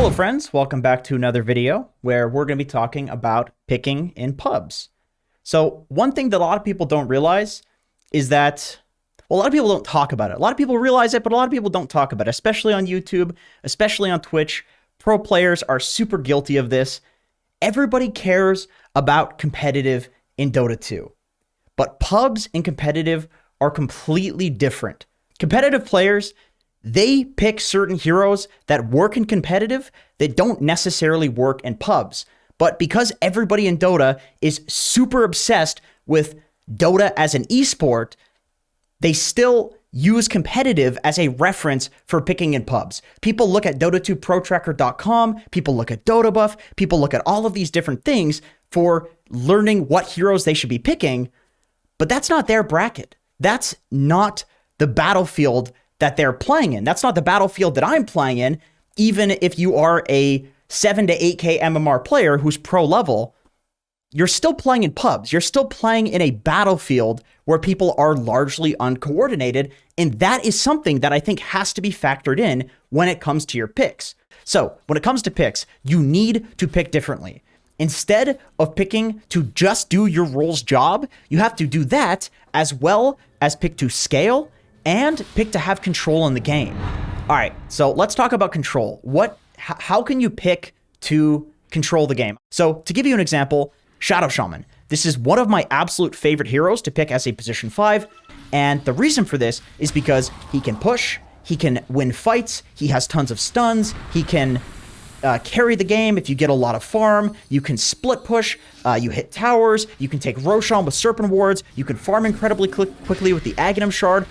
Hello friends, welcome back to another video where we're going to be talking about picking in pubs. So one thing that a lot of people don't realize is that, well, a lot of people don't talk about it. A lot of people realize it, but a lot of people don't talk about it, especially on YouTube, especially on Twitch. Pro players are super guilty of this. Everybody cares about competitive in Dota 2, but pubs and competitive are completely different. Competitive players, they pick certain heroes that work in competitive that don't necessarily work in pubs. But because everybody in Dota is super obsessed with Dota as an esport, they still use competitive as a reference for picking in pubs. People look at Dota2ProTracker.com, people look at DotaBuff, people look at all of these different things for learning what heroes they should be picking, but that's not their bracket. That's not the battlefield that they're playing in. That's not the battlefield that I'm playing in. Even if you are a 7 to 8K MMR player who's pro level, you're still playing in pubs. You're still playing in a battlefield where people are largely uncoordinated. And that is something that I think has to be factored in when it comes to your picks. So when it comes to picks, you need to pick differently. Instead of picking to just do your role's job, you have to do that as well as pick to scale and pick to have control in the game. All right, so let's talk about control. How can you pick to control the game? So to give you an example, Shadow Shaman. This is one of my absolute favorite heroes to pick as a position 5. And the reason for this is because he can push, he can win fights, he has tons of stuns, he can carry the game if you get a lot of farm, you can split push, you hit towers, you can take Roshan with Serpent Wards, you can farm incredibly quickly with the Aghanim Shard.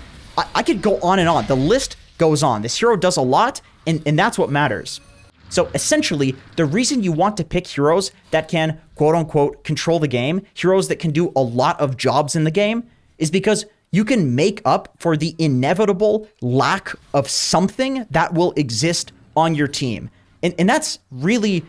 I could go on and on. The list goes on. This hero does a lot, and that's what matters. So essentially, the reason you want to pick heroes that can, quote-unquote, control the game, heroes that can do a lot of jobs in the game, is because you can make up for the inevitable lack of something that will exist on your team. And that's really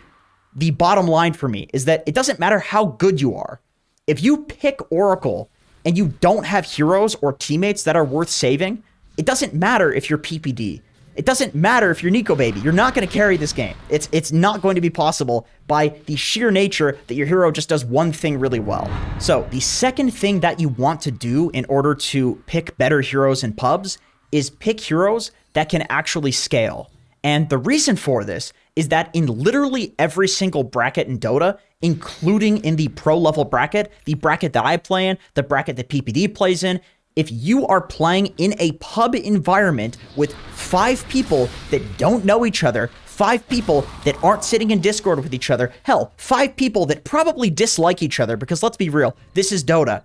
the bottom line for me, is that it doesn't matter how good you are. If you pick Oracle and you don't have heroes or teammates that are worth saving, it doesn't matter if you're PPD. It doesn't matter if you're Nico Baby. You're not going to carry this game. It's not going to be possible by the sheer nature that your hero just does one thing really well. So the second thing that you want to do in order to pick better heroes in pubs is pick heroes that can actually scale. And the reason for this is that in literally every single bracket in Dota, including in the pro level bracket, the bracket that I play in, the bracket that PPD plays in, if you are playing in a pub environment with 5 people that don't know each other, 5 people that aren't sitting in Discord with each other, hell, 5 people that probably dislike each other, because let's be real, this is Dota,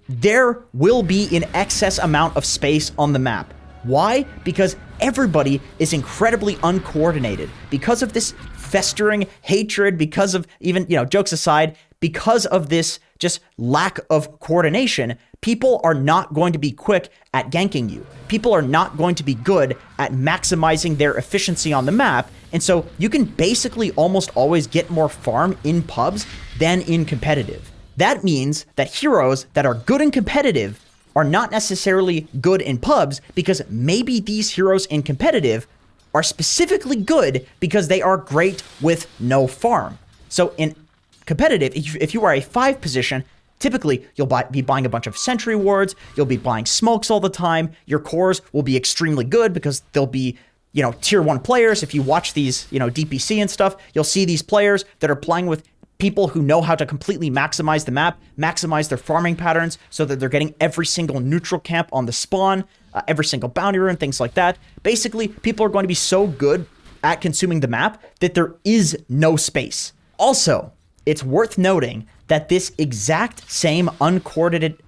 there will be an excess amount of space on the map. Why? Because everybody is incredibly uncoordinated. Because of this festering hatred, because of even, jokes aside, because of this just lack of coordination, people are not going to be quick at ganking you. People are not going to be good at maximizing their efficiency on the map. And so you can basically almost always get more farm in pubs than in competitive. That means that heroes that are good in competitive are not necessarily good in pubs, because maybe these heroes in competitive are specifically good because they are great with no farm. So in competitive, if you are a 5 position, typically you'll be buying a bunch of sentry wards, you'll be buying smokes all the time, your cores will be extremely good because they'll be, tier 1 players. If you watch these, DPC and stuff, you'll see these players that are playing with people who know how to completely maximize the map, maximize their farming patterns so that they're getting every single neutral camp on the spawn, every single bounty rune, things like that. Basically, people are going to be so good at consuming the map that there is no space. Also, it's worth noting that this exact same uncoordinated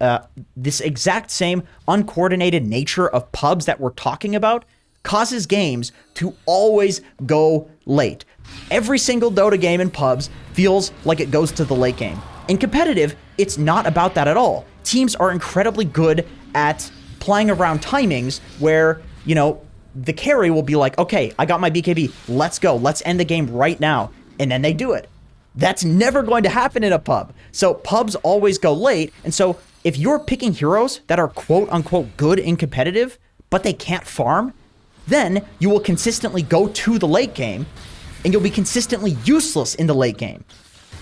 nature of pubs that we're talking about causes games to always go late. Every single Dota game in pubs feels like it goes to the late game. In competitive, it's not about that at all. Teams are incredibly good at playing around timings where, the carry will be like, okay, I got my BKB, let's go, let's end the game right now. And then they do it. That's never going to happen in a pub. So pubs always go late. And so if you're picking heroes that are quote unquote good in competitive, but they can't farm, then you will consistently go to the late game and you'll be consistently useless in the late game.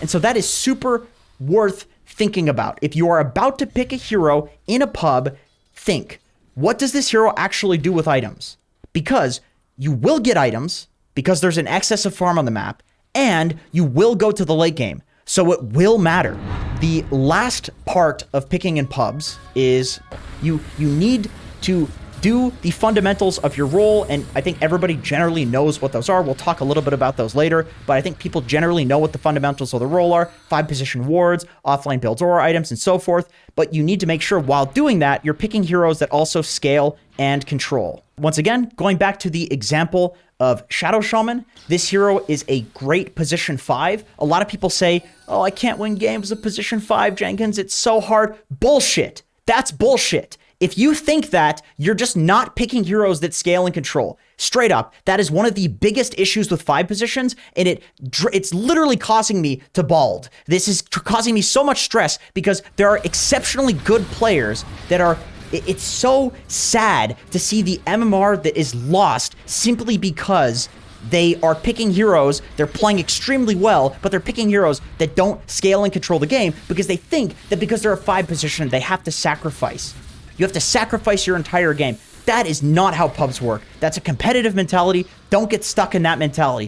And so that is super worth thinking about. If you are about to pick a hero in a pub, think, what does this hero actually do with items? Because you will get items, because there's an excess of farm on the map, and you will go to the late game. So it will matter. The last part of picking in pubs is you need to do the fundamentals of your role, and I think everybody generally knows what those are. We'll talk a little bit about those later, but I think people generally know what the fundamentals of the role are: 5-position wards, offlane builds aura items, and so forth. But you need to make sure while doing that, you're picking heroes that also scale and control. Once again, going back to the example of Shadow Shaman, this hero is a great position 5. A lot of people say, oh, I can't win games with position 5, Jenkins, it's so hard. Bullshit. That's bullshit. If you think that, you're just not picking heroes that scale and control. Straight up, that is one of the biggest issues with 5 positions, and it's literally causing me to bald. This is causing me so much stress because there are exceptionally good players that are... It's so sad to see the MMR that is lost simply because they are picking heroes, they're playing extremely well, but they're picking heroes that don't scale and control the game because they think that because they're a 5 position, they have to sacrifice. You have to sacrifice your entire game. That is not how pubs work. That's a competitive mentality. Don't get stuck in that mentality.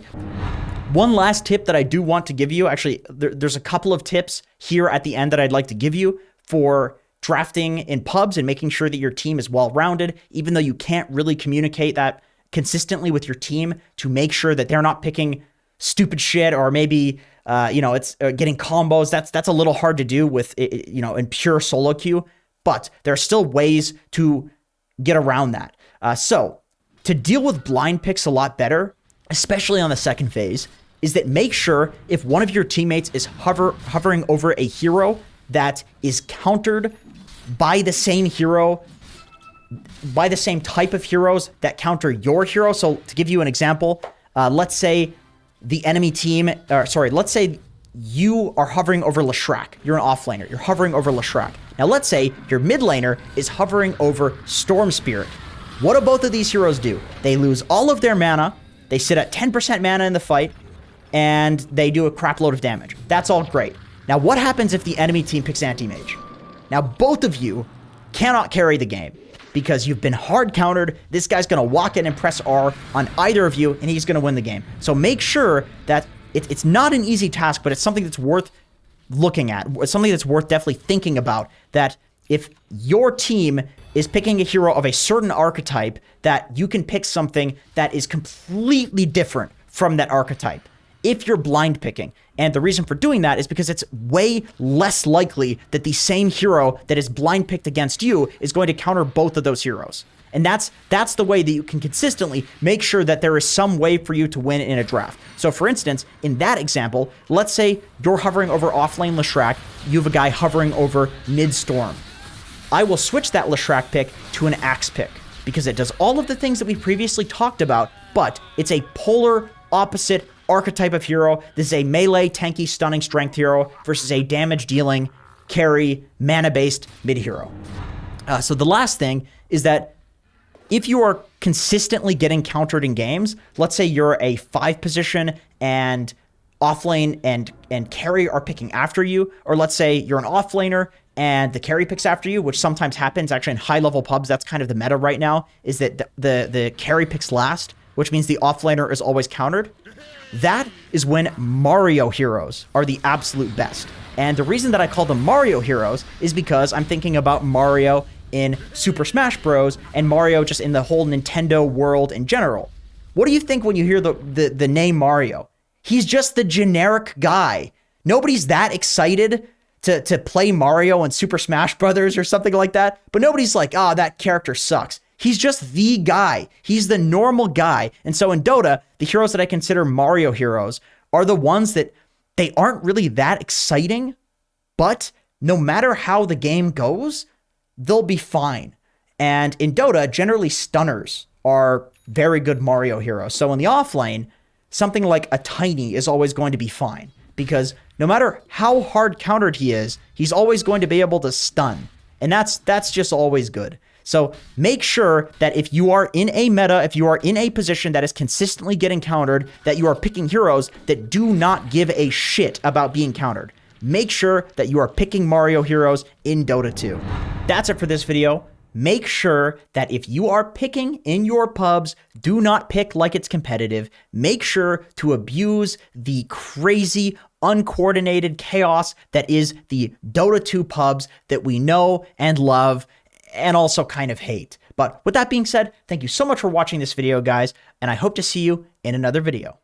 One last tip that I do want to give you, actually, there's a couple of tips here at the end that I'd like to give you for drafting in pubs and making sure that your team is well-rounded, even though you can't really communicate that consistently with your team to make sure that they're not picking stupid shit or maybe, it's getting combos. That's a little hard to do with, in pure solo queue. But there are still ways to get around that. So to deal with blind picks a lot better, especially on the second phase, is that make sure if one of your teammates is hovering over a hero that is countered by the same hero, by the same type of heroes that counter your hero. So to give you an example, let's say the enemy team, let's say you are hovering over Leshrac. You're an offlaner. You're hovering over Leshrac. Now, let's say your mid laner is hovering over Storm Spirit. What do both of these heroes do? They lose all of their mana. They sit at 10% mana in the fight, and they do a crap load of damage. That's all great. Now, what happens if the enemy team picks Anti-Mage? Now, both of you cannot carry the game because you've been hard countered. This guy's going to walk in and press R on either of you, and he's going to win the game. So make sure that it's not an easy task, but it's something that's worth looking at. It's something that's worth definitely thinking about, that if your team is picking a hero of a certain archetype, that you can pick something that is completely different from that archetype if you're blind picking. And the reason for doing that is because it's way less likely that the same hero that is blind picked against you is going to counter both of those heroes. And that's the way that you can consistently make sure that there is some way for you to win in a draft. So for instance, in that example, let's say you're hovering over offlane Leshrac, you have a guy hovering over mid-storm. I will switch that Leshrac pick to an Axe pick because it does all of the things that we previously talked about, but it's a polar opposite archetype of hero. This is a melee, tanky, stunning strength hero versus a damage dealing, carry, mana-based mid hero. So the last thing is that if you are consistently getting countered in games, let's say you're a 5 position and offlane and carry are picking after you, or let's say you're an offlaner and the carry picks after you, which sometimes happens actually in high-level pubs. That's kind of the meta right now, is that the carry picks last, which means the offlaner is always countered. That is when Mario heroes are the absolute best. And the reason that I call them Mario heroes is because I'm thinking about Mario in Super Smash Bros. And Mario just in the whole Nintendo world in general. What do you think when you hear the name Mario? He's just the generic guy. Nobody's that excited to play Mario in Super Smash Brothers or something like that. But nobody's like, oh, that character sucks. He's just the guy. He's the normal guy. And so in Dota, the heroes that I consider Mario heroes are the ones that they aren't really that exciting, but no matter how the game goes, they'll be fine. And in Dota, generally stunners are very good Mario heroes. So in the offlane, something like a Tiny is always going to be fine because no matter how hard countered he is, he's always going to be able to stun. And that's just always good. So make sure that if you are in a meta, if you are in a position that is consistently getting countered, that you are picking heroes that do not give a shit about being countered. Make sure that you are picking Mario heroes in Dota 2. That's it for this video. Make sure that if you are picking in your pubs, do not pick like it's competitive. Make sure to abuse the crazy, uncoordinated chaos that is the Dota 2 pubs that we know and love and also kind of hate. But with that being said, thank you so much for watching this video, guys, and I hope to see you in another video.